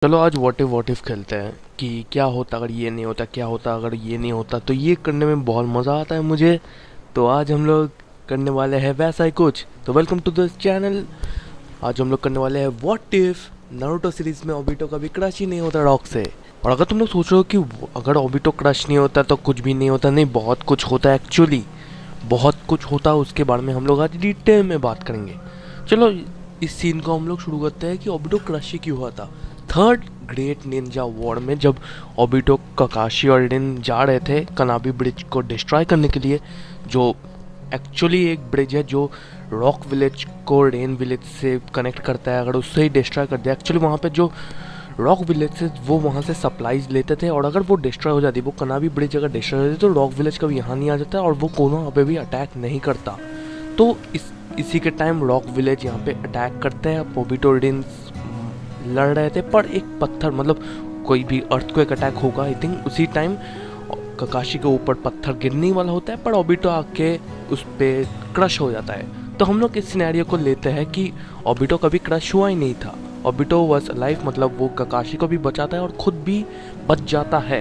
चलो आज what if खेलते हैं कि क्या होता अगर ये नहीं होता, क्या होता अगर ये नहीं होता। तो ये करने में बहुत मज़ा आता है मुझे। तो आज हम लोग करने वाले हैं वैसा ही कुछ। तो वेलकम टू दिस चैनल। आज हम लोग करने वाले हैं व्हाट इफ नारुतो सीरीज में ओबिटो का भी क्रश ही नहीं होता रॉक से। और अगर तुम लोग सोच रहे हो कि अगर ओबिटो क्रश नहीं होता तो कुछ भी नहीं होता, नहीं, बहुत कुछ होता है एक्चुअली। बहुत कुछ होता है, उसके बारे में हम लोग आज डिटेल में बात करेंगे। चलो इस सीन को हम लोग शुरू करते हैं कि ओबिटो क्रश ही क्यों हुआ था। थर्ड ग्रेट निंजा वॉर में जब ओबिटो, ककाशी और रिन जा रहे थे कनाबी ब्रिज को डिस्ट्रॉय करने के लिए, जो एक्चुअली एक ब्रिज है जो रॉक विलेज को रेन विलेज से कनेक्ट करता है। अगर उससे ही डिस्ट्रॉय कर दिया, एक्चुअली वहाँ पे जो रॉक विलेज से वो वहाँ से सप्लाईज लेते थे, और अगर वो डिस्ट्रॉय हो जाती, वो कनाबी ब्रिज अगर डिस्ट्रॉय हो जाती, तो रॉक विलेज कभी यहाँ नहीं आ जाता और वो कोनोहा पे भी अटैक नहीं करता। तो इसी के टाइम रॉक विलेज यहाँ पे अटैक करते हैं। ओबिटो रिन लड़ रहे थे, पर एक पत्थर, मतलब कोई भी अर्थक्वेक अटैक होगा आई थिंक उसी टाइम, ककाशी के ऊपर पत्थर गिरने वाला होता है, पर ओबिटो आके उस पर क्रश हो जाता है। तो हम लोग इस सिनेरियो को लेते हैं कि ओबिटो कभी क्रश हुआ ही नहीं था। ओबिटो वाज अलाइव, मतलब वो ककाशी को भी बचाता है और खुद भी बच जाता है।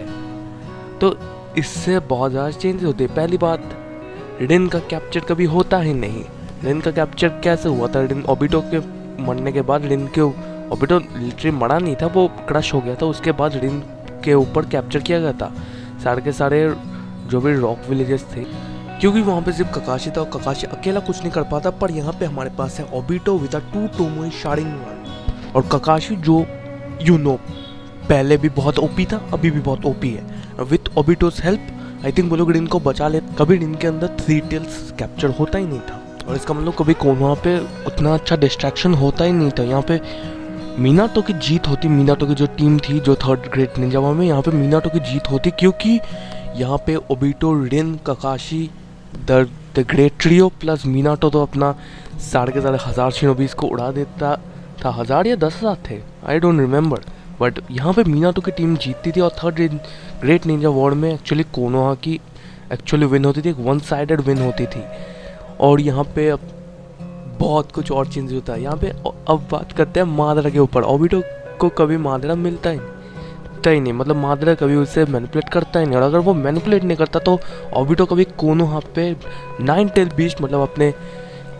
तो इससे बहुत ज़्यादा चेंजेस होते हैं। पहली बात, रिन का कैप्चर कभी होता ही नहीं। रिन का कैप्चर कैसे हुआ था? रिन ओबिटो के मरने के बाद, रिन के ओबिटो लिटरली मरा नहीं था, वो क्रश हो गया था। उसके बाद रिन के ऊपर कैप्चर किया गया था सारे के सारे जो भी रॉक विलेजेस थे, क्योंकि वहाँ पे सिर्फ ककाशी था और ककाशी अकेला कुछ नहीं कर पाता। पर यहाँ पे हमारे पास है Obito with a two tomoe Sharingan, और ककाशी जो पहले भी बहुत ओपी था, अभी भी बहुत ओपी है। विथ ओबिटोज हेल्प आई थिंक वो लोग रिन को बचा ले। कभी रिन के अंदर थ्री टेल्स कैप्चर होता ही नहीं था, और इसका मतलब कभी कोनोहा पे उतना अच्छा डिस्ट्रैक्शन होता ही नहीं था। यहाँ पे मीनाटो की जीत होती। मीनाटो की जो टीम थी जो थर्ड ग्रेट निंजा वॉर में, यहाँ पे मीनाटो की जीत होती, क्योंकि यहाँ पे Obito, Rin, Kakashi, the great trio plus Minato तो अपना साढ़े के साढ़े 1000 शिनोबीज को उड़ा देता था। 1000 या 10,000 थे, आई डोंट रिमेम्बर, बट यहाँ पे मीनाटो की टीम जीतती थी। और थर्ड ग्रेट निंजा वॉर में एक्चुअली कोनोहा की एक्चुअली विन होती थी, एक वन साइडेड विन होती थी। और यहाँ पे अब बहुत कुछ और चेंज होता है यहाँ पे। अब बात करते हैं मादरा के ऊपर। ओबिटो को कभी मादरा मिलता ही नहीं, मतलब मादरा कभी उसे मैनिपुलेट करता ही नहीं। और अगर वो मैनिपुलेट नहीं करता तो ओबिटो कभी कोनोहा पे 9 टेल बीस्ट, मतलब अपने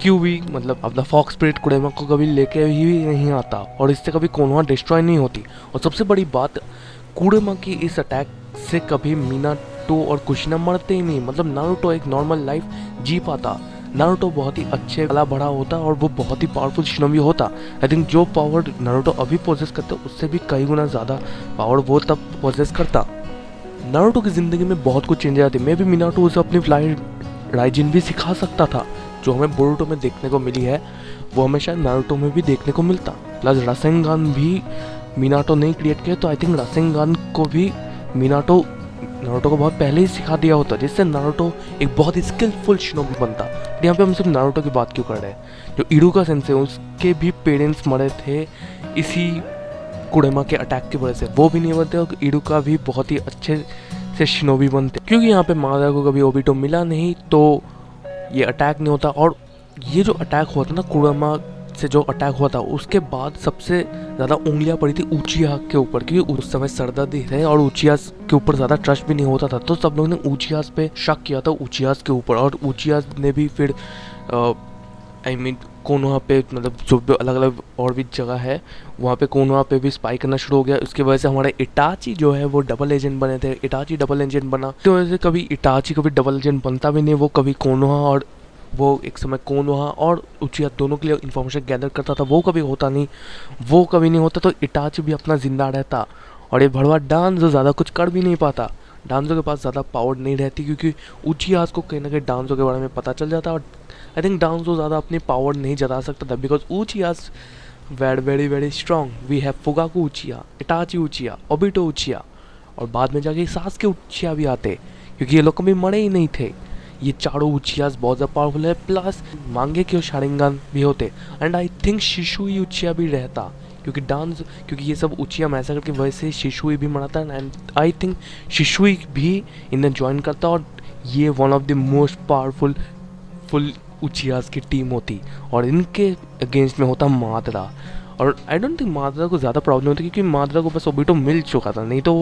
क्यूबी, मतलब अपना फॉक्स स्पिरिट कुरेमा को कभी लेके ही नहीं आता, और इससे कभी कोनोहा डिस्ट्रॉय नहीं होती। और सबसे बड़ी बात, कुरेमा की इस अटैक से कभी मीनाटो और कुशिना मरते ही नहीं। मतलब नारुतो एक नॉर्मल लाइफ जी पाता। नारुतो बहुत ही अच्छे गला बड़ा होता और वो बहुत ही पावरफुल शिनोबी होता। आई थिंक जो पावर नारुतो अभी पोजेस करता उससे भी कई गुना ज़्यादा पावर वो तब पोजेस करता। नारुतो की ज़िंदगी में बहुत कुछ चेंज आती। मे भी मीनाटो उसे अपनी फ्लाई राइजिन भी सिखा सकता था, जो हमें बोरुतो में देखने को मिली है वो हमें शायद नारुतो में भी देखने को मिलता। प्लस रासेंगान भी मीनाटो नहीं क्रिएट किया, तो आई थिंक रासेंगान को भी मीनाटो नारुतो को बहुत पहले ही सिखा दिया होता, जिससे नारुतो एक बहुत ही स्किलफुल शिनोबी बनता। यहाँ पे हम सिर्फ नारुतो की बात क्यों कर रहे हैं? जो इरुका सेंसे, उसके भी पेरेंट्स मरे थे इसी कुरेमा के अटैक की वजह से, वो भी नहीं बनते और इरुका भी बहुत ही अच्छे से शिनोबी बनते, क्योंकि यहाँ पे मादरा को कभी ओबिटो मिला नहीं तो ये अटैक नहीं होता। और ये जो अटैक हुआ था ना, कुरेमा से जो अटैक हुआ था, उसके बाद सबसे ज़्यादा उंगलियां पड़ी थी उचिया के ऊपर, क्योंकि उस समय सरदर्दी है और उचिया के ऊपर ज़्यादा ट्रस्ट भी नहीं होता था। तो सब लोगों ने उचिया पे शक किया था, उचिया के ऊपर। और उचिया ने भी फिर आई मीन कोनोहा पे, मतलब जो भी अलग अलग और भी जगह है वहाँ पे कोनोहा पे भी स्पाई करना शुरू हो गया। उसकी वजह से हमारे इटाची जो है वो डबल एजेंट बने थे। इटाची डबल एजेंट बना, तो वजह से कभी इटाची कभी डबल एजेंट बनता भी नहीं। वो कभी कोनोहा और वो एक समय कोनोहा और उचिया दोनों के लिए इन्फॉर्मेशन गैदर करता था, वो कभी होता नहीं। वो कभी नहीं होता तो इटाची भी अपना जिंदा रहता। और ये भड़वा डांजो ज़्यादा कुछ कर भी नहीं पाता। डांजो के पास ज़्यादा पावर नहीं रहती, क्योंकि उचिया को कहीं ना कहीं डांजो के बारे में पता चल जाता। और आई थिंक डांजो ज़्यादा अपनी पावर नहीं जता सकता था, because Uchihas were very very strong. We have Fugaku Uchiha, Itachi Uchiha, Obito Uchiha, और बाद में जाके सासके उचिया भी आते, क्योंकि ये लोग कभी मरे ही नहीं थे। ये चारों उचियाज बहुत ज़्यादा पावरफुल है। प्लस मांगे के शारिंगन भी होते, एंड आई थिंक शिशुई उचिया भी रहता, क्योंकि ये सब उचिया मैसेकर की वजह से शिशुई भी मरा था। एंड आई थिंक शिशुई भी इन्हें ज्वाइन करता, और ये one of the most powerful full Uchihas की टीम होती, और इनके अगेंस्ट में होता मादरा। और आई डोंट थिंक मादरा को ज़्यादा प्रॉब्लम होती, क्योंकि मादरा को बस ओबिटो मिल चुका था, नहीं तो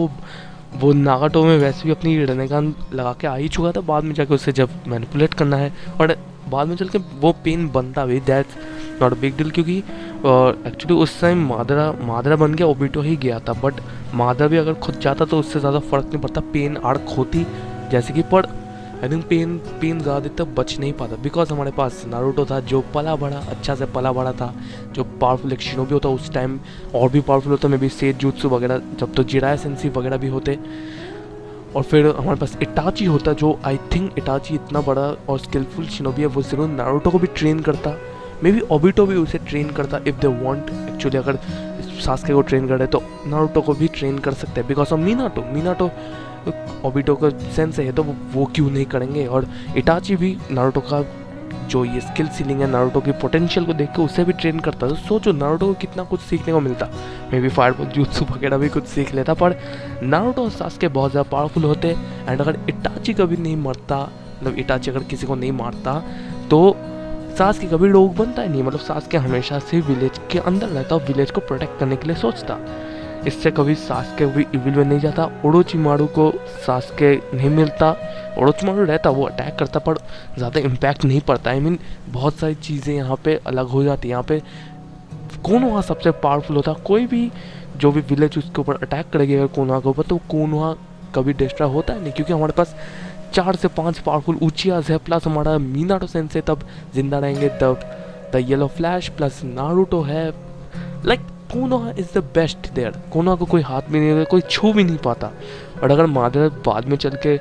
वो नागाटो में वैसे भी अपनी रनेगान लगा के आ ही चुका था। बाद में जाके उससे जब मैनिपुलेट करना है और बाद में चल के वो पेन बनता भी, that's not a big deal, क्योंकि एक्चुअली उस टाइम मादरा बन गया, ओबिटो ही गया था। बट मादरा भी अगर खुद जाता तो उससे ज़्यादा फर्क नहीं पड़ता, पेन आर्क होती जैसे कि, पर आई थिंक पेन ज़्यादा तक बच नहीं पाता, बिकॉज हमारे पास नारुतो था जो पला बड़ा अच्छा से पला बड़ा था, जो पावरफुल एक शिनोबी होता उस टाइम, और भी पावरफुल होता मे बी सेजुत्सु वगैरह, जब तो जिराय सेंसी वगैरह भी होते। और फिर हमारे पास इटाची होता, जो आई थिंक इटाची इतना बड़ा और स्किलफुल शिनोबी है, वो ज़रूर नारुतो को भी ट्रेन करता, मे बी ओबिटो भी उसे ट्रेन करता इफ़ दे वांट। एक्चुअली अगर सास्के को ट्रेन करे तो नारुतो को भी ट्रेन कर सकते हैं, बिकॉज ऑफ मीनाटो ओबिटो का सेंस है, तो वो क्यों नहीं करेंगे। और इटाची भी नारुतो का जो ये स्किल सीलिंग है, नारुतो की पोटेंशियल को देख के उसे भी ट्रेन करता, तो सोचो नारुतो को कितना कुछ सीखने को मिलता। मे बी फायरबॉल jutsu वगैरह भी कुछ सीख लेता, पर नारुतो और सास्के बहुत ज़्यादा पावरफुल होते। एंड अगर इटाची कभी नहीं मरता, मतलब इटाची अगर किसी को नहीं मारता तो सास्के कभी रोग बनता ही नहीं, मतलब सास्के हमेशा से विलेज के अंदर रहता और विलेज को प्रोटेक्ट करने के लिए सोचता। इससे कभी सास्के भी इविल में नहीं जाता। ओरोचिमारू को सास्के नहीं मिलता, ओरोचिमारू रहता, वो अटैक करता, पर ज़्यादा इम्पैक्ट नहीं पड़ता। आई मीन बहुत सारी चीज़ें यहाँ पे अलग हो जाती हैं। यहाँ पे कोनोहा सबसे पावरफुल होता, कोई भी जो भी विलेज उसके ऊपर अटैक करेगी अगर कोनोहा के ऊपर, तो कोनोहा कभी डिस्ट्रॉय होता है नहीं, क्योंकि हमारे पास 4 से 5 पावरफुल उचियास है, प्लस हमारा मीनाटो सेंसे तब जिंदा रहेंगे, तब the yellow flash plus Naruto है। Like Konoha is the best there. Konoha को कोई हाथ भी नहीं देता, कोई छू भी नहीं पाता। और अगर मादरा बाद में चल के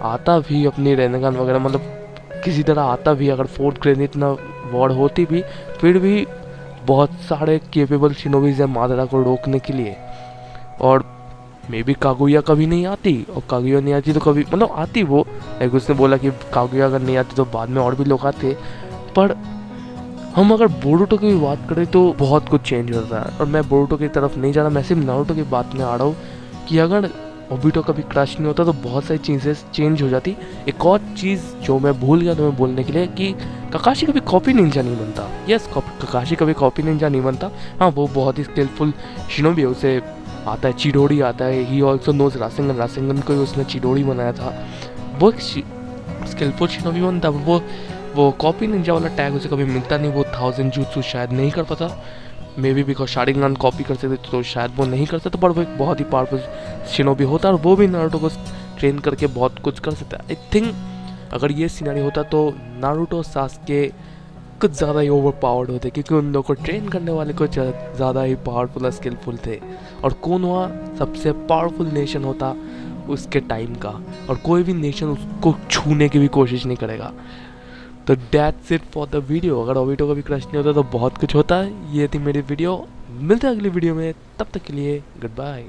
आता भी अपनी रेनेगान वगैरह, मतलब किसी तरह आता भी, अगर फोर्थ ग्रेड इतना वॉर होती भी, फिर भी बहुत सारे केपेबल शिनोबीज हैं मादरा को रोकने के लिए। और मे बी कागुया कभी नहीं आती, और कागुया नहीं आती तो कभी, मतलब आती वो, एक उसने बोला कि कागुया अगर नहीं आती तो बाद में और भी लोग आते। पर हम अगर बोरुतो की बात करें तो बहुत कुछ चेंज होता है, और मैं बोरुतो की तरफ नहीं जा रहा, मैं सिर्फ नारुतो की बात में आ रहा हूँ कि अगर ओबिटो का भी क्रश नहीं होता तो बहुत सारी चीज़ें चेंज हो जाती। एक और चीज़ जो मैं भूल गया तुम्हें बोलने के लिए, कि काकाशी कभी कॉपी निंजा नहीं बनता। यस, काकाशी कभी कॉपी निंजा नहीं बनता। हाँ, वो बहुत ही स्किलफुल शिनोबी है, उसे आता है चिडोरी आता है, ही ऑल्सो नोज रासेंगन को ही उसने चिडोरी बनाया था। वो एक स्किलफुल शिनोबी बनता, वो कॉपी निंजा वाला टैग उसे कभी मिलता नहीं, वो 1000 jutsu शायद नहीं कर पाता, may be because Sharingan copy कर सकते तो शायद वो नहीं कर सकता, पर वो एक बहुत ही पावरफुल शिनोबी होता है, और वो भी नारुतो को ट्रेन करके बहुत कुछ कर सकता है। आई थिंक अगर ये सिनेरियो होता तो नारुतो सास्के कुछ ज़्यादा ही ओवर पावर्ड होते, क्योंकि उन लोगों को ट्रेन करने वाले कुछ ज़्यादा ही पावरफुल और स्किलफुल थे। और कोनोहा सबसे पावरफुल नेशन होता उसके टाइम का, और कोई भी नेशन उसको छूने की भी कोशिश नहीं करेगा। तो that's it for the video. अगर ओबिटो का भी क्रश नहीं होता तो बहुत कुछ होता है। ये थी मेरी वीडियो, मिलते हैं अगली वीडियो में, तब तक के लिए गुड बाय।